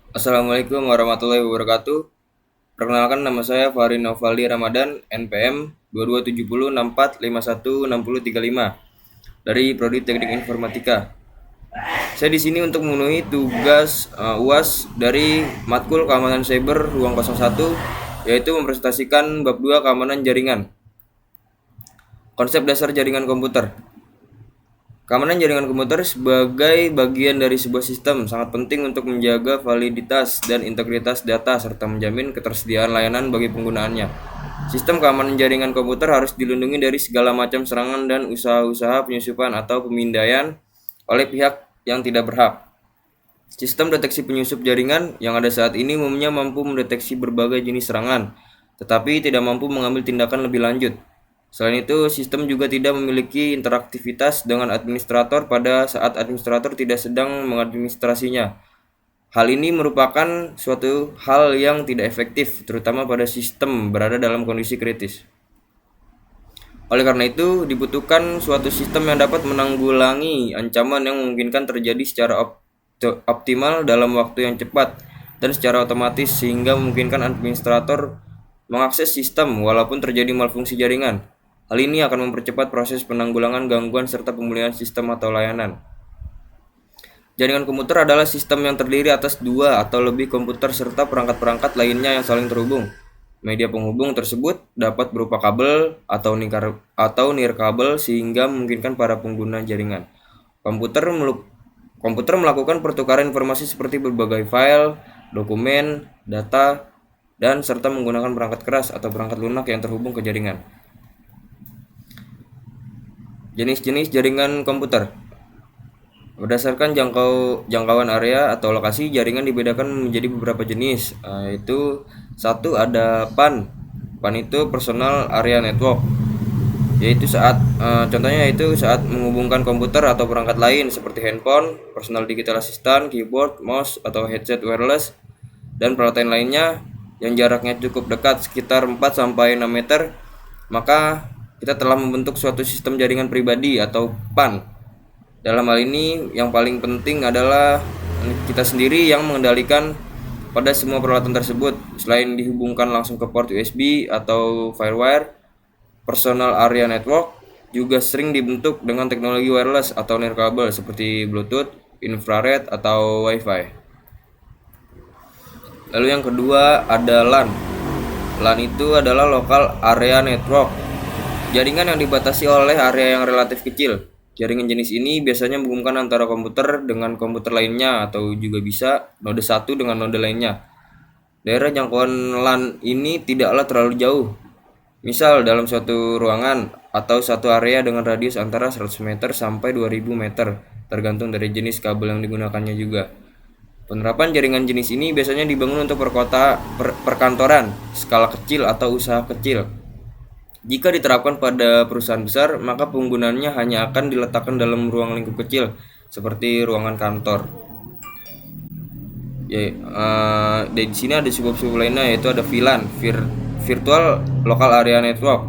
Assalamualaikum warahmatullahi wabarakatuh. Perkenalkan nama saya Fahri Novaldi Ramadan, NPM 227064516035 dari Prodi Teknik Informatika. Saya di sini untuk memenuhi tugas UAS dari matkul Keamanan Cyber Ruang 01, yaitu mempresentasikan bab 2 keamanan jaringan. Konsep dasar jaringan komputer. Keamanan jaringan komputer sebagai bagian dari sebuah sistem sangat penting untuk menjaga validitas dan integritas data serta menjamin ketersediaan layanan bagi penggunaannya. Sistem keamanan jaringan komputer harus dilindungi dari segala macam serangan dan usaha-usaha penyusupan atau pemindaian oleh pihak yang tidak berhak. Sistem deteksi penyusup jaringan yang ada saat ini umumnya mampu mendeteksi berbagai jenis serangan, tetapi tidak mampu mengambil tindakan lebih lanjut. Selain itu, sistem juga tidak memiliki interaktivitas dengan administrator pada saat administrator tidak sedang mengadministrasinya. Hal ini merupakan suatu hal yang tidak efektif, terutama pada sistem berada dalam kondisi kritis. Oleh karena itu, dibutuhkan suatu sistem yang dapat menanggulangi ancaman yang memungkinkan terjadi secara optimal dalam waktu yang cepat dan secara otomatis sehingga memungkinkan administrator mengakses sistem walaupun terjadi malfungsi jaringan. Hal ini akan mempercepat proses penanggulangan gangguan serta pemulihan sistem atau layanan. Jaringan komputer adalah sistem yang terdiri atas dua atau lebih komputer serta perangkat-perangkat lainnya yang saling terhubung. Media penghubung tersebut dapat berupa kabel atau nirkabel sehingga memungkinkan para pengguna jaringan. Komputer melakukan pertukaran informasi seperti berbagai file, dokumen, data, dan serta menggunakan perangkat keras atau perangkat lunak yang terhubung ke jaringan. Jenis-jenis jaringan komputer. Berdasarkan jangkauan area atau lokasi, jaringan dibedakan menjadi beberapa jenis, yaitu satu ada PAN. PAN itu Personal Area Network, yaitu contohnya yaitu saat menghubungkan komputer atau perangkat lain seperti handphone, personal digital assistant, keyboard, mouse atau headset wireless dan peralatan lainnya yang jaraknya cukup dekat sekitar 4 sampai 6 meter, maka kita telah membentuk suatu sistem jaringan pribadi atau PAN. Dalam hal ini yang paling penting adalah kita sendiri yang mengendalikan pada semua peralatan tersebut. Selain dihubungkan langsung ke port USB atau Firewire, Personal Area Network juga sering dibentuk dengan teknologi wireless atau nirkabel seperti Bluetooth, infrared, atau Wi-Fi. Lalu yang kedua ada LAN. LAN itu adalah Local Area Network, jaringan yang dibatasi oleh area yang relatif kecil. Jaringan jenis ini biasanya menghubungkan antara komputer dengan komputer lainnya atau juga bisa node satu dengan node lainnya. Daerah jangkauan LAN ini tidaklah terlalu jauh. Misal dalam suatu ruangan atau satu area dengan radius antara 100 meter sampai 2000 meter, tergantung dari jenis kabel yang digunakannya juga. Penerapan jaringan jenis ini biasanya dibangun untuk perkantoran, skala kecil atau usaha kecil. Jika diterapkan pada perusahaan besar, maka penggunaannya hanya akan diletakkan dalam ruang lingkup kecil, seperti ruangan kantor. Di sini ada sub-sub lainnya, yaitu ada VLAN, Virtual Local Area Network,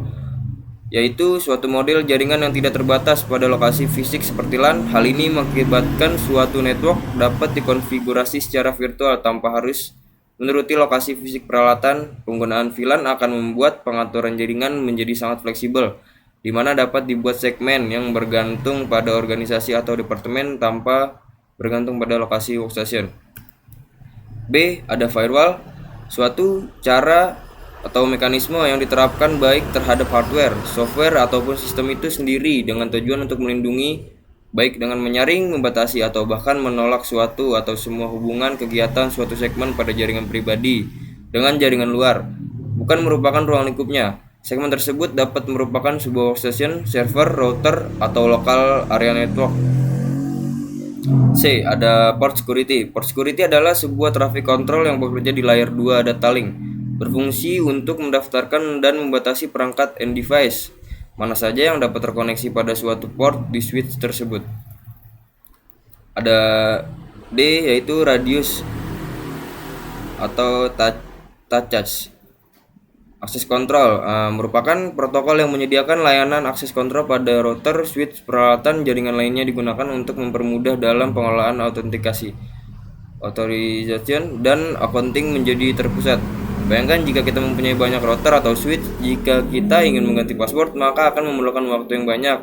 yaitu suatu model jaringan yang tidak terbatas pada lokasi fisik seperti LAN. Hal ini mengakibatkan suatu network dapat dikonfigurasi secara virtual tanpa harus menuruti lokasi fisik peralatan. Penggunaan VLAN akan membuat pengaturan jaringan menjadi sangat fleksibel, di mana dapat dibuat segmen yang bergantung pada organisasi atau departemen tanpa bergantung pada lokasi workstation. B. Ada firewall, suatu cara atau mekanisme yang diterapkan baik terhadap hardware, software, ataupun sistem itu sendiri dengan tujuan untuk melindungi, baik dengan menyaring, membatasi, atau bahkan menolak suatu atau semua hubungan kegiatan suatu segmen pada jaringan pribadi dengan jaringan luar, bukan merupakan ruang lingkupnya. Segmen tersebut dapat merupakan sebuah workstation, server, router, atau local area network. C. Ada port security. Port security adalah sebuah traffic control yang bekerja di layer 2 data link, berfungsi untuk mendaftarkan dan membatasi perangkat and device mana saja yang dapat terkoneksi pada suatu port di switch tersebut. Ada D, yaitu radius atau touch access control, merupakan protokol yang menyediakan layanan akses kontrol pada router, switch, peralatan jaringan lainnya digunakan untuk mempermudah dalam pengelolaan autentikasi. authorization, dan accounting menjadi terpusat. Bayangkan jika kita mempunyai banyak router atau switch, jika kita ingin mengganti password, maka akan memerlukan waktu yang banyak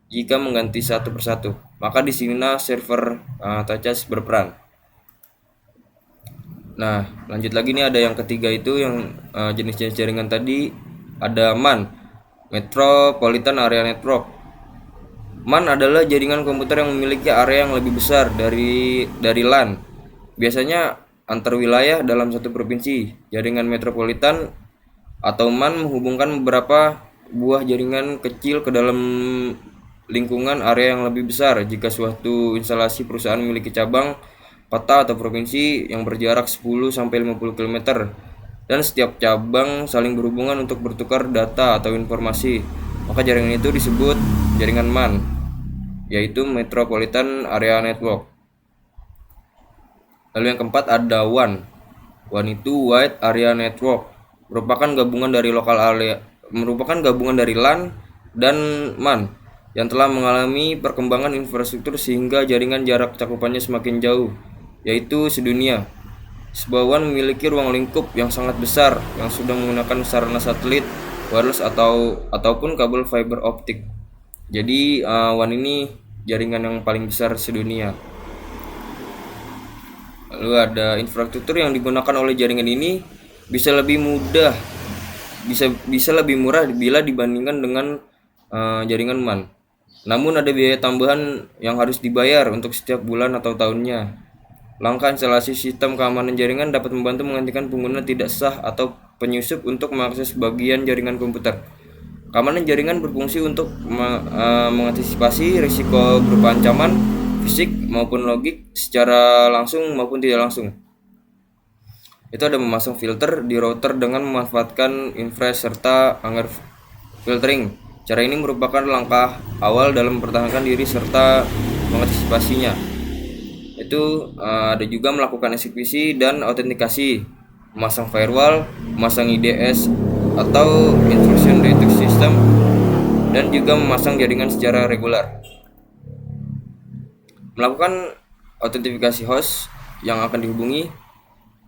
jika mengganti satu persatu. Maka di sinilah server touchless berperan. Nah, lanjut lagi nih, ada yang ketiga itu yang jenis-jenis jaringan tadi ada MAN, Metropolitan Area Network. MAN adalah jaringan komputer yang memiliki area yang lebih besar dari LAN. Biasanya antar wilayah dalam satu provinsi. Jaringan metropolitan atau MAN menghubungkan beberapa buah jaringan kecil ke dalam lingkungan area yang lebih besar. Jika suatu instalasi perusahaan memiliki cabang, kota atau provinsi yang berjarak 10 sampai 50 km dan setiap cabang saling berhubungan untuk bertukar data atau informasi, maka jaringan itu disebut jaringan MAN, yaitu Metropolitan Area Network. Lalu yang keempat ada WAN. WAN itu Wide Area Network, merupakan gabungan dari LAN dan MAN yang telah mengalami perkembangan infrastruktur sehingga jaringan jarak cakupannya semakin jauh, yaitu sedunia. Sebuah WAN memiliki ruang lingkup yang sangat besar yang sudah menggunakan sarana satelit, wireless ataupun kabel fiber optik. Jadi WAN ini jaringan yang paling besar sedunia. Lalu ada infrastruktur yang digunakan oleh jaringan ini bisa lebih lebih murah bila dibandingkan dengan jaringan MAN. Namun ada biaya tambahan yang harus dibayar untuk setiap bulan atau tahunnya. Langkah instalasi sistem keamanan jaringan dapat membantu menghentikan pengguna tidak sah atau penyusup untuk mengakses bagian jaringan komputer. Keamanan jaringan berfungsi untuk mengantisipasi risiko berupa ancaman fisik maupun logik secara langsung maupun tidak langsung. Itu ada memasang filter di router dengan memanfaatkan infrared serta Hanger filtering. Cara ini merupakan langkah awal dalam mempertahankan diri serta mengantisipasinya. Itu ada juga melakukan eksekusi dan autentikasi, memasang firewall, memasang IDS atau intrusion detection system, dan juga memasang jaringan secara reguler. Melakukan autentifikasi host yang akan dihubungi.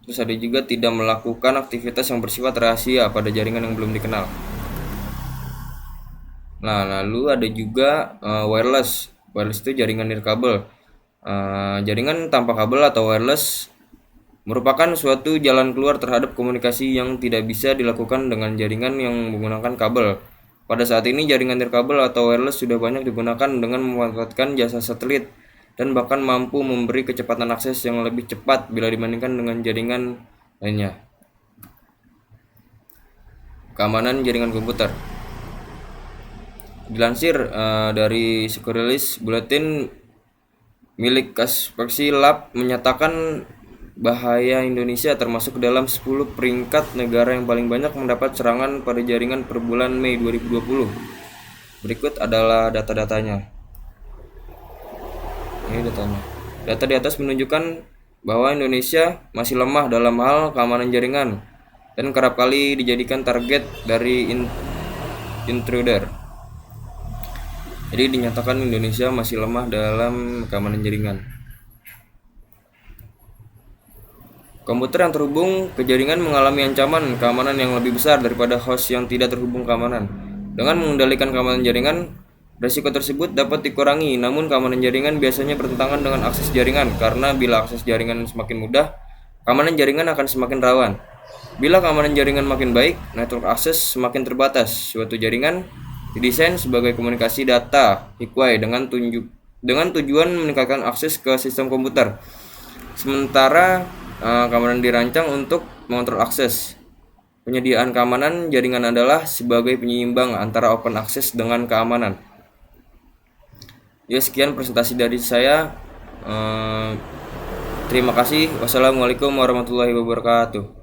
Terus ada juga tidak melakukan aktivitas yang bersifat rahasia pada jaringan yang belum dikenal. Nah, lalu ada juga wireless. Wireless itu jaringan nirkabel. Jaringan tanpa kabel atau wireless merupakan suatu jalan keluar terhadap komunikasi yang tidak bisa dilakukan dengan jaringan yang menggunakan kabel. Pada saat ini jaringan nirkabel atau wireless sudah banyak digunakan dengan memanfaatkan jasa satelit dan bahkan mampu memberi kecepatan akses yang lebih cepat bila dibandingkan dengan jaringan lainnya. Keamanan jaringan komputer. Dilansir dari Security Bulletin milik Kaspersky Lab menyatakan bahaya Indonesia termasuk dalam 10 peringkat negara yang paling banyak mendapat serangan pada jaringan per bulan Mei 2020. Berikut adalah data-datanya. Ini datanya. Data di atas menunjukkan bahwa Indonesia masih lemah dalam hal keamanan jaringan dan kerap kali dijadikan target dari intruder. Jadi dinyatakan Indonesia masih lemah dalam keamanan jaringan. Komputer yang terhubung ke jaringan mengalami ancaman keamanan yang lebih besar daripada host yang tidak terhubung keamanan. Dengan mengendalikan keamanan jaringan, risiko tersebut dapat dikurangi, namun keamanan jaringan biasanya bertentangan dengan akses jaringan karena bila akses jaringan semakin mudah, keamanan jaringan akan semakin rawan. Bila keamanan jaringan makin baik, network akses semakin terbatas. Suatu jaringan didesain sebagai komunikasi data highway dengan tujuan meningkatkan akses ke sistem komputer. Sementara keamanan dirancang untuk mengontrol akses. Penyediaan keamanan jaringan adalah sebagai penyeimbang antara open access dengan keamanan. Ya, sekian presentasi dari saya. Terima kasih. Wassalamualaikum warahmatullahi wabarakatuh.